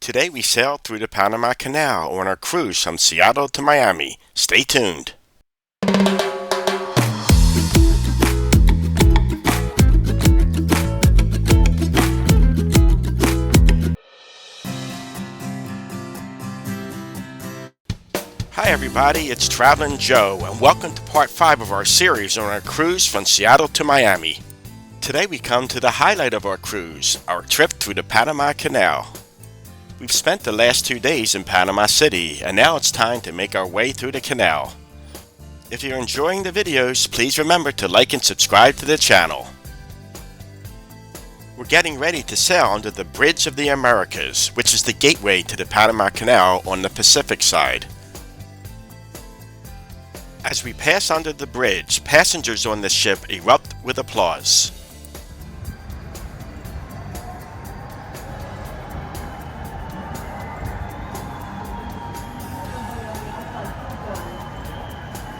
Today we sail through the Panama Canal on our cruise from Seattle to Miami. Stay tuned. Hi everybody, it's Traveling Joe and welcome to part 5 of our series on our cruise from Seattle to Miami. Today we come to the highlight of our cruise, our trip through the Panama Canal. We've spent the last 2 days in Panama City and now it's time to make our way through the canal. If you're enjoying the videos, please remember to like and subscribe to the channel. We're getting ready to sail under the Bridge of the Americas, which is the gateway to the Panama Canal on the Pacific side. As we pass under the bridge, passengers on the ship erupt with applause.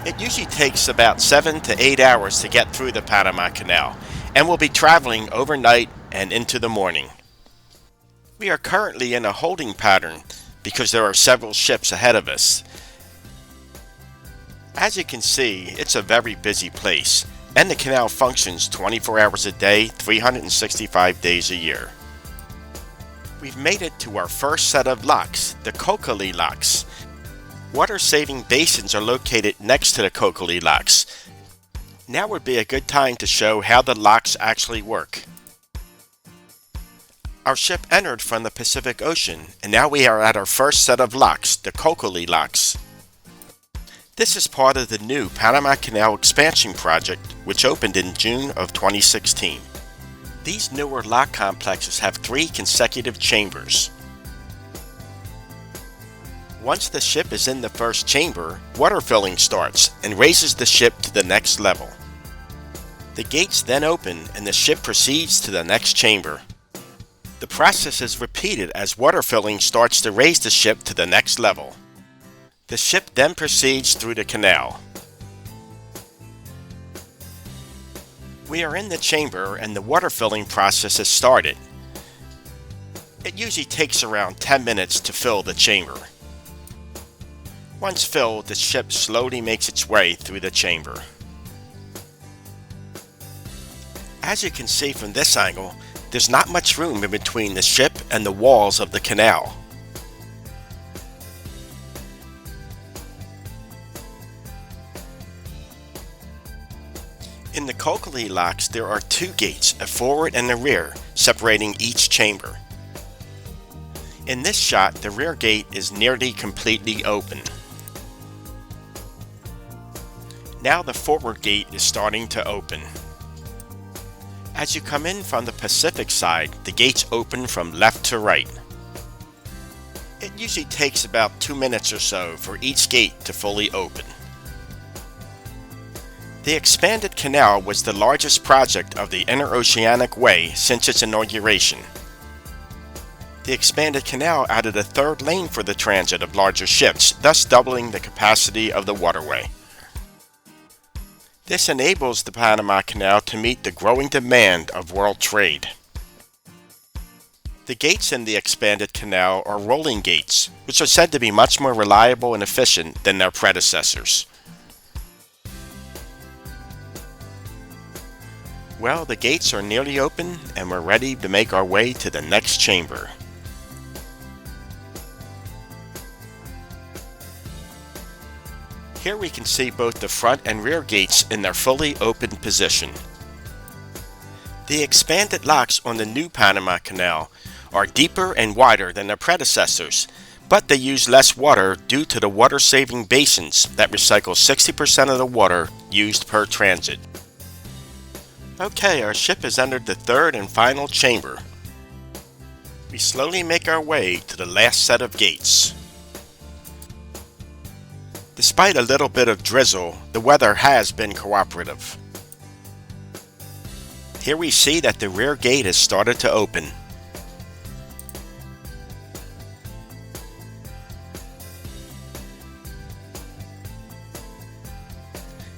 It usually takes about 7 to 8 hours to get through the Panama Canal, and we'll be traveling overnight and into the morning. We are currently in a holding pattern because there are several ships ahead of us. As you can see, it's a very busy place, and the canal functions 24 hours a day, 365 days a year. We've made it to our first set of locks, the Kokali locks. Water-saving basins are located next to the Kokali locks. Now would be a good time to show how the locks actually work. Our ship entered from the Pacific Ocean, and now we are at our first set of locks, the Kokali locks. This is part of the new Panama Canal expansion project, which opened in June of 2016. These newer lock complexes have 3 consecutive chambers. Once the ship is in the first chamber, water filling starts and raises the ship to the next level. The gates then open and the ship proceeds to the next chamber. The process is repeated as water filling starts to raise the ship to the next level. The ship then proceeds through the canal. We are in the chamber and the water filling process has started. It usually takes around 10 minutes to fill the chamber. Once filled, the ship slowly makes its way through the chamber. As you can see from this angle, there's not much room in between the ship and the walls of the canal. In the Kokali locks, there are 2 gates, a forward and a rear, separating each chamber. In this shot, the rear gate is nearly completely open. Now the forward gate is starting to open. As you come in from the Pacific side, the gates open from left to right. It usually takes about 2 minutes or so for each gate to fully open. The expanded canal was the largest project of the Interoceanic Way since its inauguration. The expanded canal added a 3rd lane for the transit of larger ships, thus doubling the capacity of the waterway. This enables the Panama Canal to meet the growing demand of world trade. The gates in the expanded canal are rolling gates, which are said to be much more reliable and efficient than their predecessors. Well, the gates are nearly open and we're ready to make our way to the next chamber. Here we can see both the front and rear gates in their fully open position. The expanded locks on the new Panama Canal are deeper and wider than their predecessors, but they use less water due to the water-saving basins that recycle 60% of the water used per transit. Okay, our ship has entered the 3rd and final chamber. We slowly make our way to the last set of gates. Despite a little bit of drizzle, the weather has been cooperative. Here we see that the rear gate has started to open.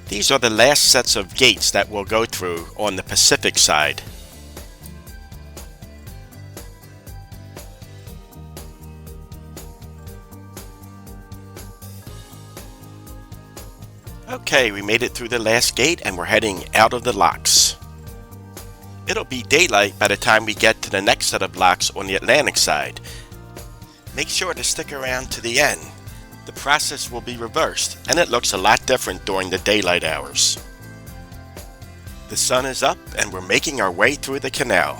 These are the last sets of gates that we'll go through on the Pacific side. Okay, we made it through the last gate and we're heading out of the locks. It'll be daylight by the time we get to the next set of locks on the Atlantic side. Make sure to stick around to the end. The process will be reversed and it looks a lot different during the daylight hours. The sun is up and we're making our way through the canal.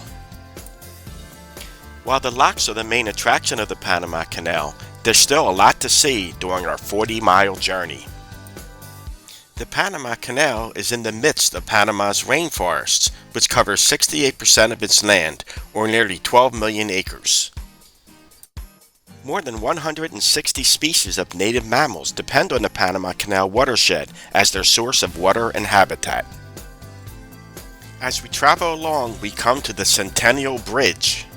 While the locks are the main attraction of the Panama Canal, there's still a lot to see during our 40-mile journey. The Panama Canal is in the midst of Panama's rainforests, which covers 68% of its land, or nearly 12 million acres. More than 160 species of native mammals depend on the Panama Canal watershed as their source of water and habitat. As we travel along, we come to the Centennial Bridge.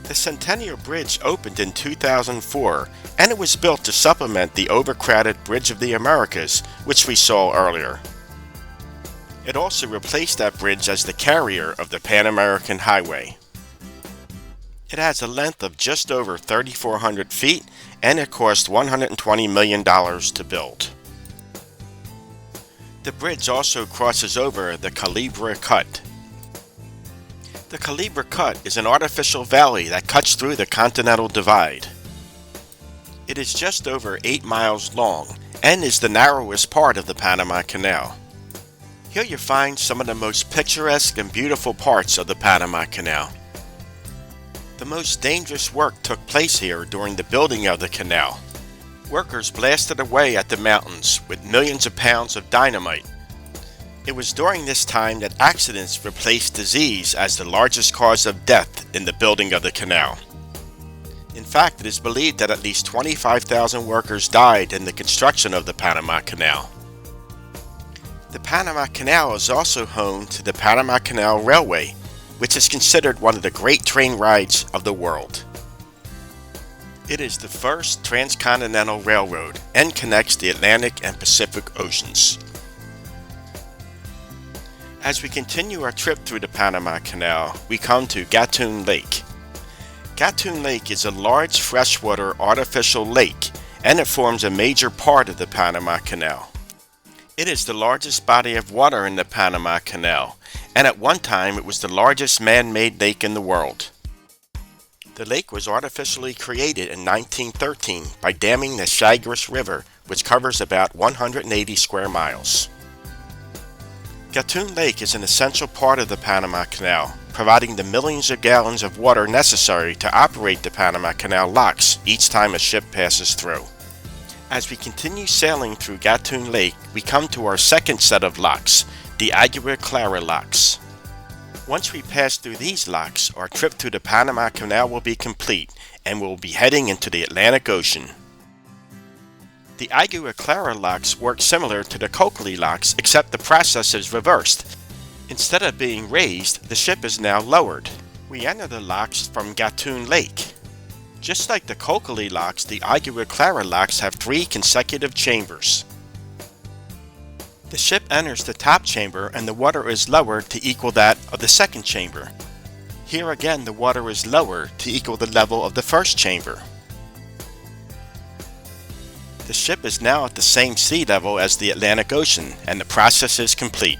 The Centennial Bridge opened in 2004, and it was built to supplement the overcrowded Bridge of the Americas, which we saw earlier. It also replaced that bridge as the carrier of the Pan American Highway. It has a length of just over 3,400 feet, and it cost $120 million to build. The bridge also crosses over the Culebra Cut. The Culebra Cut is an artificial valley that cuts through the Continental Divide. It is just over 8 miles long and is the narrowest part of the Panama Canal. Here you find some of the most picturesque and beautiful parts of the Panama Canal. The most dangerous work took place here during the building of the canal. Workers blasted away at the mountains with millions of pounds of dynamite. It was during this time that accidents replaced disease as the largest cause of death in the building of the canal. In fact, it is believed that at least 25,000 workers died in the construction of the Panama Canal. The Panama Canal is also home to the Panama Canal Railway, which is considered one of the great train rides of the world. It is the first transcontinental railroad and connects the Atlantic and Pacific Oceans. As we continue our trip through the Panama Canal, we come to Gatun Lake. Gatun Lake is a large freshwater artificial lake, and it forms a major part of the Panama Canal. It is the largest body of water in the Panama Canal, and at one time it was the largest man-made lake in the world. The lake was artificially created in 1913 by damming the Chagres River, which covers about 180 square miles. Gatun Lake is an essential part of the Panama Canal, providing the millions of gallons of water necessary to operate the Panama Canal locks each time a ship passes through. As we continue sailing through Gatun Lake, we come to our second set of locks, the Agua Clara locks. Once we pass through these locks, our trip through the Panama Canal will be complete, and we'll be heading into the Atlantic Ocean. The Agua Clara locks work similar to the Coakley locks, except the process is reversed. Instead of being raised, the ship is now lowered. We enter the locks from Gatun Lake. Just like the Coakley locks, the Agua Clara locks have 3 consecutive chambers. The ship enters the top chamber and the water is lowered to equal that of the second chamber. Here again the water is lowered to equal the level of the first chamber. The ship is now at the same sea level as the Atlantic Ocean, and the process is complete.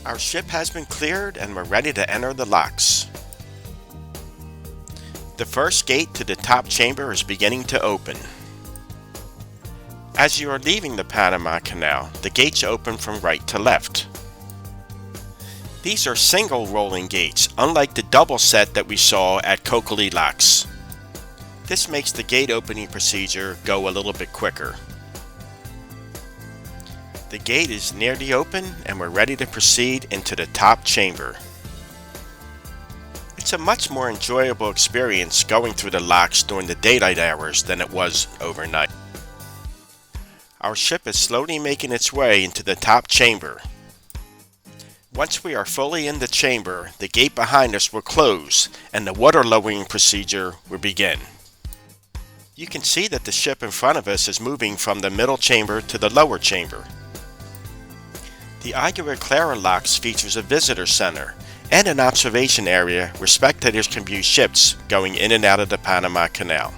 Our ship has been cleared and we're ready to enter the locks. The first gate to the top chamber is beginning to open. As you are leaving the Panama Canal, the gates open from right to left. These are single rolling gates, unlike the double set that we saw at Coakley locks. This makes the gate opening procedure go a little bit quicker. The gate is nearly open and we're ready to proceed into the top chamber. It's a much more enjoyable experience going through the locks during the daylight hours than it was overnight. Our ship is slowly making its way into the top chamber. Once we are fully in the chamber, the gate behind us will close and the water lowering procedure will begin. You can see that the ship in front of us is moving from the middle chamber to the lower chamber. The Agua Clara locks features a visitor center and an observation area where spectators can view ships going in and out of the Panama Canal.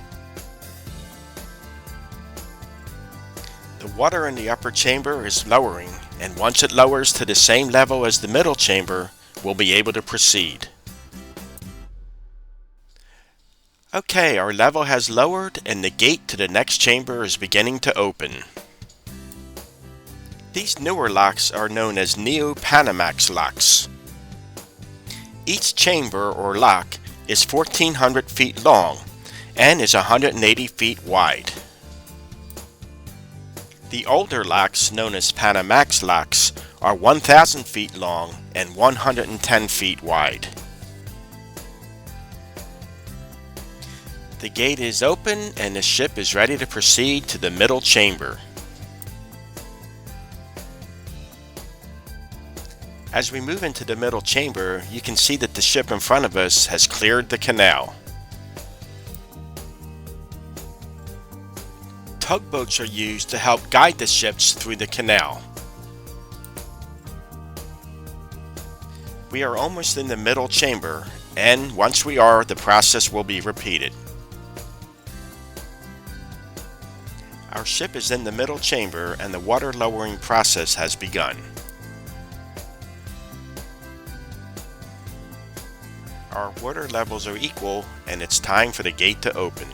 water in the upper chamber is lowering, and once it lowers to the same level as the middle chamber, we'll be able to proceed. Okay, our level has lowered and the gate to the next chamber is beginning to open. These newer locks are known as Neo-Panamax locks. Each chamber or lock is 1,400 feet long and is 180 feet wide. The older locks, known as Panamax locks, are 1,000 feet long and 110 feet wide. The gate is open and the ship is ready to proceed to the middle chamber. As we move into the middle chamber, you can see that the ship in front of us has cleared the canal. Tugboats are used to help guide the ships through the canal. We are almost in the middle chamber, and once we are, the process will be repeated. Our ship is in the middle chamber and the water lowering process has begun. Our water levels are equal and it's time for the gate to open.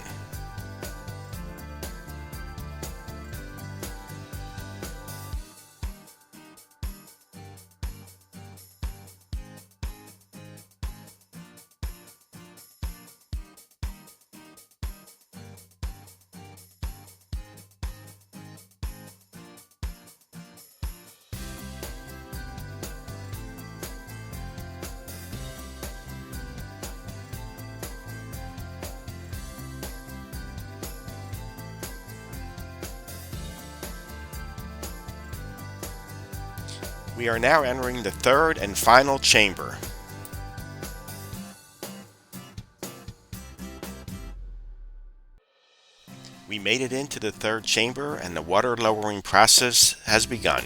We are now entering the third and final chamber. We made it into the third chamber and the water lowering process has begun.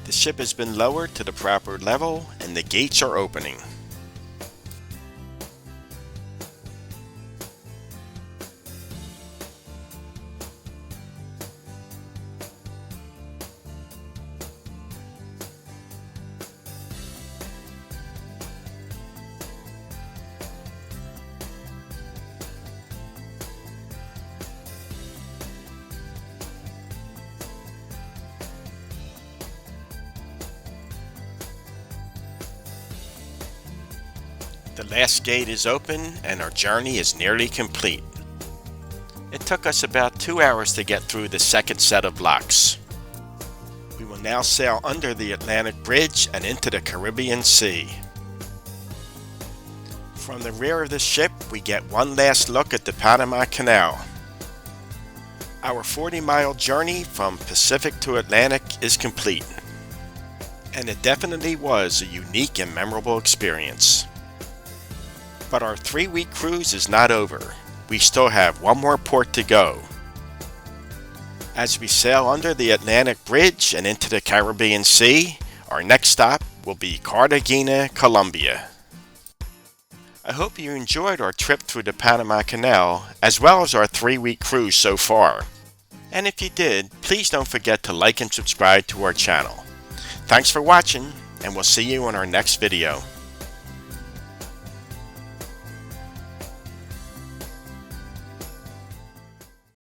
The ship has been lowered to the proper level and the gates are opening. The last gate is open and our journey is nearly complete. It took us about 2 hours to get through the second set of locks. We will now sail under the Atlantic Bridge and into the Caribbean Sea. From the rear of the ship, we get one last look at the Panama Canal. Our 40-mile journey from Pacific to Atlantic is complete. And it definitely was a unique and memorable experience. But our 3-week cruise is not over. We still have one more port to go. As we sail under the Atlantic Bridge and into the Caribbean Sea, our next stop will be Cartagena, Colombia. I hope you enjoyed our trip through the Panama Canal, as well as our 3-week cruise so far. And if you did, please don't forget to like and subscribe to our channel. Thanks for watching, and we'll see you in our next video.